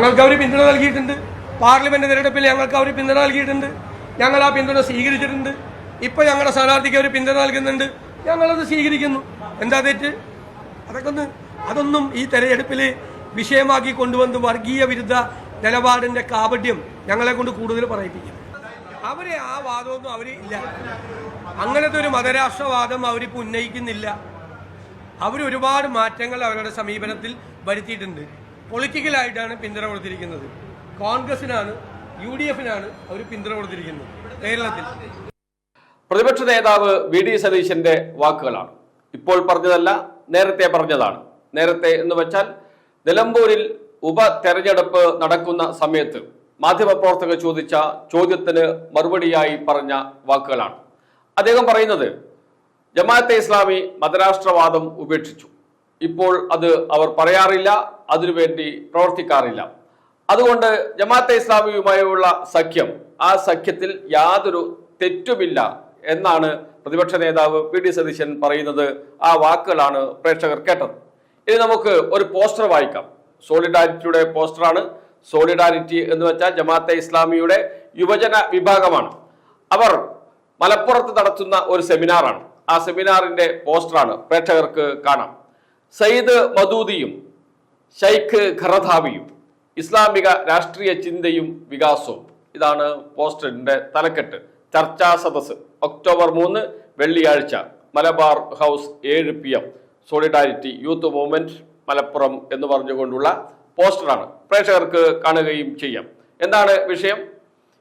ഞങ്ങൾക്ക് അവർ പിന്തുണ നൽകിയിട്ടുണ്ട്. പാർലമെന്റ് തെരഞ്ഞെടുപ്പിൽ ഞങ്ങൾക്ക് അവർ പിന്തുണ നൽകിയിട്ടുണ്ട്. ഞങ്ങൾ ആ പിന്തുണ സ്വീകരിച്ചിട്ടുണ്ട്. ഇപ്പോൾ ഞങ്ങളുടെ സ്ഥാനാർത്ഥിക്ക് അവർ പിന്തുണ നൽകുന്നുണ്ട്. ഞങ്ങളത് സ്വീകരിക്കുന്നു. എന്താ തെറ്റ്? അതൊന്നും ഈ തെരഞ്ഞെടുപ്പിൽ വിഷയമാക്കി കൊണ്ടുവന്ന് വർഗീയ വിരുദ്ധ നിലപാടിന്റെ കാപട്യം ഞങ്ങളെ കൊണ്ട് കൂടുതൽ പറയിപ്പിക്കും. അവരെ ആ വാദമൊന്നും അവർ ഇല്ല. അങ്ങനത്തെ ഒരു മതരാഷ്ട്രവാദം അവരിപ്പോൾ ഉന്നയിക്കുന്നില്ല. അവർ ഒരുപാട് മാറ്റങ്ങൾ അവരുടെ സമീപനത്തിൽ വരുത്തിയിട്ടുണ്ട്. പൊളിറ്റിക്കലായിട്ടാണ് പിന്തുണ കൊടുത്തിരിക്കുന്നത്. കോൺഗ്രസിനാണ്, UDF-നാണ് അവർ പിന്തുണ കൊടുത്തിരിക്കുന്നത് കേരളത്തിൽ. പ്രതിപക്ഷ നേതാവ് VD സതീശന്റെ വാക്കുകളാണ്. ഇപ്പോൾ പറഞ്ഞതല്ല, നേരത്തെ പറഞ്ഞതാണ്. നേരത്തെ എന്ന് വെച്ചാൽ നിലമ്പൂരിൽ ഉപതെരഞ്ഞെടുപ്പ് നടക്കുന്ന സമയത്ത് മാധ്യമപ്രവർത്തകർ ചോദിച്ച ചോദ്യത്തിന് മറുപടിയായി പറഞ്ഞ വാക്കുകളാണ്. അദ്ദേഹം പറയുന്നത് ജമാഅത്തെ ഇസ്ലാമി മതരാഷ്ട്രവാദം ഉപേക്ഷിച്ചു. ഇപ്പോൾ അത് അവർ പറയാറില്ല, അതിനുവേണ്ടി പ്രവർത്തിക്കാറില്ല. അതുകൊണ്ട് ജമാഅത്തെ ഇസ്ലാമിയുമായുള്ള സഖ്യം, ആ സഖ്യത്തിൽ യാതൊരു തെറ്റുമില്ല എന്നാണ് പ്രതിപക്ഷ നേതാവ് VD സതീശൻ പറയുന്നത്. ആ വാക്കുകളാണ് പ്രേക്ഷകർ കേട്ടത്. ഇനി നമുക്ക് ഒരു പോസ്റ്റർ വായിക്കാം. സോളിഡാരിറ്റിയുടെ പോസ്റ്ററാണ്. സോളിഡാരിറ്റി എന്ന് വെച്ചാൽ ജമാഅത്തെ ഇസ്ലാമിയുടെ യുവജന വിഭാഗമാണ്. അവർ മലപ്പുറത്ത് നടത്തുന്ന ഒരു സെമിനാറാണ്. ആ സെമിനാറിന്റെ പോസ്റ്ററാണ് പ്രേക്ഷകർക്ക് കാണാം. സയ്യിദ് മദൂദിയും ഷൈഖ് ഖറദാവിയും ഇസ്ലാമിക രാഷ്ട്രീയ ചിന്തയും വികാസവും. ഇതാണ് പോസ്റ്ററിന്റെ തലക്കെട്ട്. ചർച്ചാ സദസ് ഒക്ടോബർ 3 വെള്ളിയാഴ്ച, Malabar house 7 PM. Solidarity youth movement Malappuram എന്ന് പറഞ്ഞുകൊണ്ടുള്ള പോസ്റ്ററാണ്. പ്രേക്ഷകർക്ക് കാണുകയും ചെയ്യാം. എന്താണ് വിഷയം?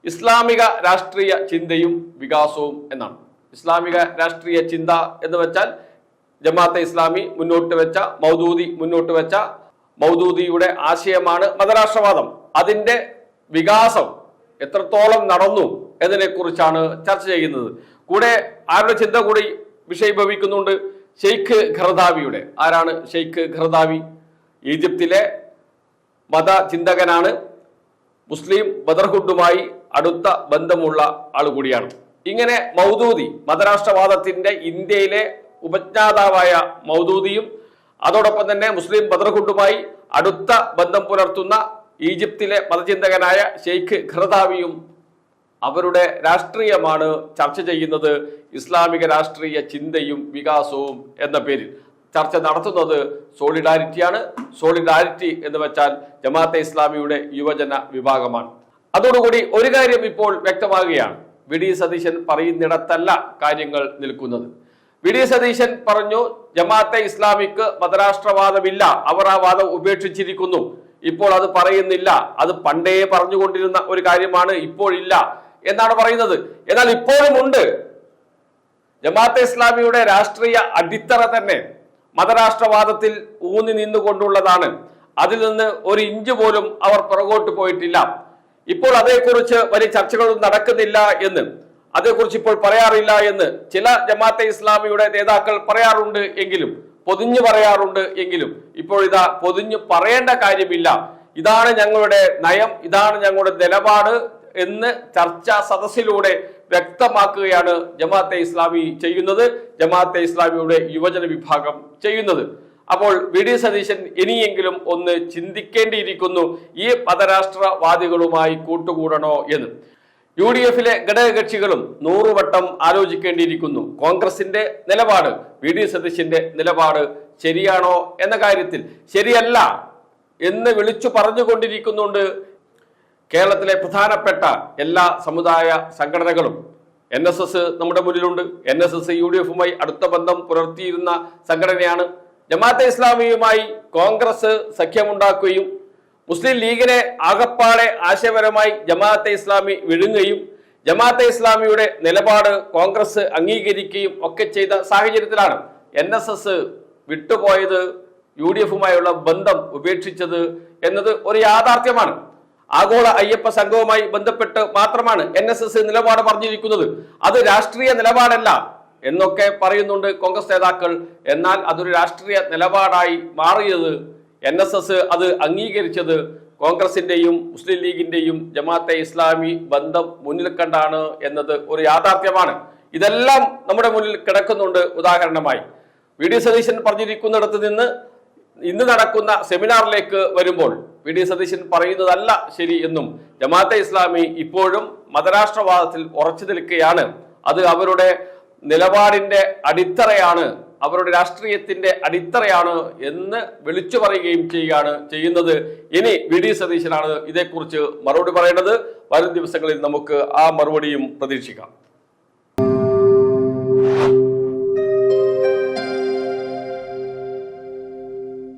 ഇസ്ലാമിക രാഷ്ട്രീയ ചിന്തയും വികാസവും എന്നാണ്. ഇസ്ലാമിക രാഷ്ട്രീയ ചിന്ത എന്ന് വെച്ചാൽ ജമാഅത്തെ ഇസ്ലാമി മുന്നോട്ട് വെച്ച, മൗദൂദി മുന്നോട്ട് വെച്ച, മൗദൂദിയുടെ ആശയമാണ് മതരാഷ്ട്രവാദം. അതിന്റെ വികാസം എത്രത്തോളം നടന്നു എന്നതിനെ കുറിച്ചാണ് ചർച്ച ചെയ്യുന്നത്. കൂടെ ആരുടെ ചിന്ത കൂടി വിഷയീഭവിക്കുന്നുണ്ട്? ഷെയ്ഖ് ഖറദാവിയുടെ. ആരാണ് ഷെയ്ഖ് ഖറദാവി? ഈജിപ്തിലെ മതചിന്തകനാണ്. മുസ്ലിം ബ്രദർഹുഡുമായി അടുത്ത ബന്ധമുള്ള ആൾ കൂടിയാണ്. ഇങ്ങനെ മൗദൂദി, മതരാഷ്ട്രവാദത്തിന്റെ ഇന്ത്യയിലെ ഉപജ്ഞാതാവായ മൗദൂദിയും അതോടൊപ്പം തന്നെ മുസ്ലിം ബ്രദർഹുഡുമായി അടുത്ത ബന്ധം പുലർത്തുന്ന ഈജിപ്തിലെ മതചിന്തകനായ ഷെയ്ഖ് ഖറദാവിയും അവരുടെ രാഷ്ട്രീയമാണ് ചർച്ച ചെയ്യുന്നത്. ഇസ്ലാമിക രാഷ്ട്രീയ ചിന്തയും വികാസവും എന്ന പേരിൽ ചർച്ച നടത്തുന്നത് സോളിഡാരിറ്റിയാണ്. സോളിഡാരിറ്റി എന്ന് വെച്ചാൽ ജമാഅത്തെ ഇസ്ലാമിയുടെ യുവജന വിഭാഗമാണ്. അതോടുകൂടി ഒരു കാര്യം ഇപ്പോൾ വ്യക്തമാകുകയാണ്. VD സതീശൻ പറയുന്നിടത്തല്ല കാര്യങ്ങൾ നിൽക്കുന്നത്. VD സതീശൻ പറഞ്ഞു ജമാഅത്തെ ഇസ്ലാമിക്ക് മതരാഷ്ട്രവാദമില്ല, അവർ ആ വാദം ഉപേക്ഷിച്ചിരിക്കുന്നു, ഇപ്പോൾ അത് പറയുന്നില്ല, അത് പണ്ടേ പറഞ്ഞുകൊണ്ടിരുന്ന ഒരു കാര്യമാണ്, ഇപ്പോഴില്ല എന്നാണ് പറയുന്നത്. എന്നാൽ ഇപ്പോഴും ഉണ്ട്. ജമാഅത്തെ ഇസ്ലാമിയുടെ രാഷ്ട്രീയ അടിത്തറ തന്നെ മതരാഷ്ട്രവാദത്തിൽ ഊന്നി നിന്നുകൊണ്ടുള്ളതാണ്. അതിൽ നിന്ന് ഒരു ഇഞ്ച് പോലും അവർ പുറകോട്ട് പോയിട്ടില്ല. ഇപ്പോൾ അതേക്കുറിച്ച് വലിയ ചർച്ചകളൊന്നും നടക്കുന്നില്ല എന്ന്, അതേക്കുറിച്ച് ഇപ്പോൾ പറയാറില്ല എന്ന് ചില ജമാഅത്തെ ഇസ്ലാമിയുടെ നേതാക്കൾ പറയാറുണ്ട് എങ്കിലും, പൊതിഞ്ഞു പറയാറുണ്ട് എങ്കിലും, ഇപ്പോൾ ഇതാ പൊതിഞ്ഞു പറയേണ്ട കാര്യമില്ല, ഇതാണ് ഞങ്ങളുടെ നയം, ഇതാണ് ഞങ്ങളുടെ നിലപാട് എന്ന് ചർച്ചാ സദസ്സിലൂടെ വ്യക്തമാക്കുകയാണ് ജമാഅത്തെ ഇസ്ലാമി ചെയ്യുന്നത്, ജമാഅത്തെ ഇസ്ലാമിയുടെ യുവജന വിഭാഗം ചെയ്യുന്നത്. അപ്പോൾ VD സതീശൻ ഇനിയെങ്കിലും ഒന്ന് ചിന്തിക്കേണ്ടിയിരിക്കുന്നു, ഈ മതരാഷ്ട്രവാദികളുമായി കൂട്ടുകൂടണോ എന്ന്. UDF-ലെ ഘടകകക്ഷികളും 100 വട്ടം ആലോചിക്കേണ്ടിയിരിക്കുന്നു. കോൺഗ്രസിന്റെ നിലപാട്, VD സതീശന്റെ നിലപാട് ശരിയാണോ എന്ന കാര്യത്തിൽ ശരിയല്ല എന്ന് വിളിച്ചു പറഞ്ഞുകൊണ്ടിരിക്കുന്നുണ്ട് കേരളത്തിലെ പ്രധാനപ്പെട്ട എല്ലാ സമുദായ സംഘടനകളും. NSS നമ്മുടെ മുന്നിലുണ്ട്. NSS UDF-മായി അടുത്ത ബന്ധം പുലർത്തിയിരുന്ന സംഘടനയാണ്. ജമാഅത്തെ ഇസ്ലാമിയുമായി കോൺഗ്രസ് സഖ്യമുണ്ടാക്കുകയും മുസ്ലിം ലീഗിനെ ആകപ്പാടെ ആശയപരമായി ജമാഅത്തെ ഇസ്ലാമി വിഴുങ്ങുകയും ജമാഅത്തെ ഇസ്ലാമിയുടെ നിലപാട് കോൺഗ്രസ് അംഗീകരിക്കുകയും ഒക്കെ ചെയ്ത സാഹചര്യത്തിലാണ് NSS വിട്ടുപോയത്, UDF-യുമായുള്ള ബന്ധം ഉപേക്ഷിച്ചത് എന്നത് ഒരു യാഥാർത്ഥ്യമാണ്. ആഗോള അയ്യപ്പ സംഘവുമായി ബന്ധപ്പെട്ട് മാത്രമാണ് NSS നിലപാട് പറഞ്ഞിരിക്കുന്നത്. അത് രാഷ്ട്രീയ നിലപാടല്ല എന്നൊക്കെ പറയുന്നുണ്ട് കോൺഗ്രസ് നേതാക്കൾ. എന്നാൽ അതൊരു രാഷ്ട്രീയ നിലപാടായി മാറിയത്, NSS അത് അംഗീകരിച്ചത് കോൺഗ്രസിന്റെയും മുസ്ലിം ലീഗിന്റെയും ജമാഅത്തെ ഇസ്ലാമി ബന്ധം മുന്നിൽ കണ്ടാണ് എന്നത് ഒരു യാഥാർത്ഥ്യമാണ്. ഇതെല്ലാം നമ്മുടെ മുന്നിൽ കിടക്കുന്നുണ്ട്. ഉദാഹരണമായി VD സതീശൻ പറഞ്ഞിരിക്കുന്നിടത്ത് നിന്ന് ഇന്ന് നടക്കുന്ന സെമിനാറിലേക്ക് വരുമ്പോൾ വി.ഡി. സതീശൻ പറയുന്നതല്ല ശരി എന്നും ജമാഅത്തെ ഇസ്ലാമി ഇപ്പോഴും മതരാഷ്ട്രവാദത്തിൽ ഉറച്ചു നിൽക്കുകയാണ്. അത് അവരുടെ നിലപാടിന്റെ അടിത്തറയാണ്, അവരുടെ രാഷ്ട്രീയത്തിന്റെ അടിത്തറയാണ് എന്ന് വിളിച്ചു പറയുകയും ചെയ്യുന്നത്. ഇനി വി.ഡി. സതീശനാണ് ഇതേക്കുറിച്ച് മറുപടി പറയേണ്ടത്. വരും ദിവസങ്ങളിൽ നമുക്ക് ആ മറുപടിയും പ്രതീക്ഷിക്കാം.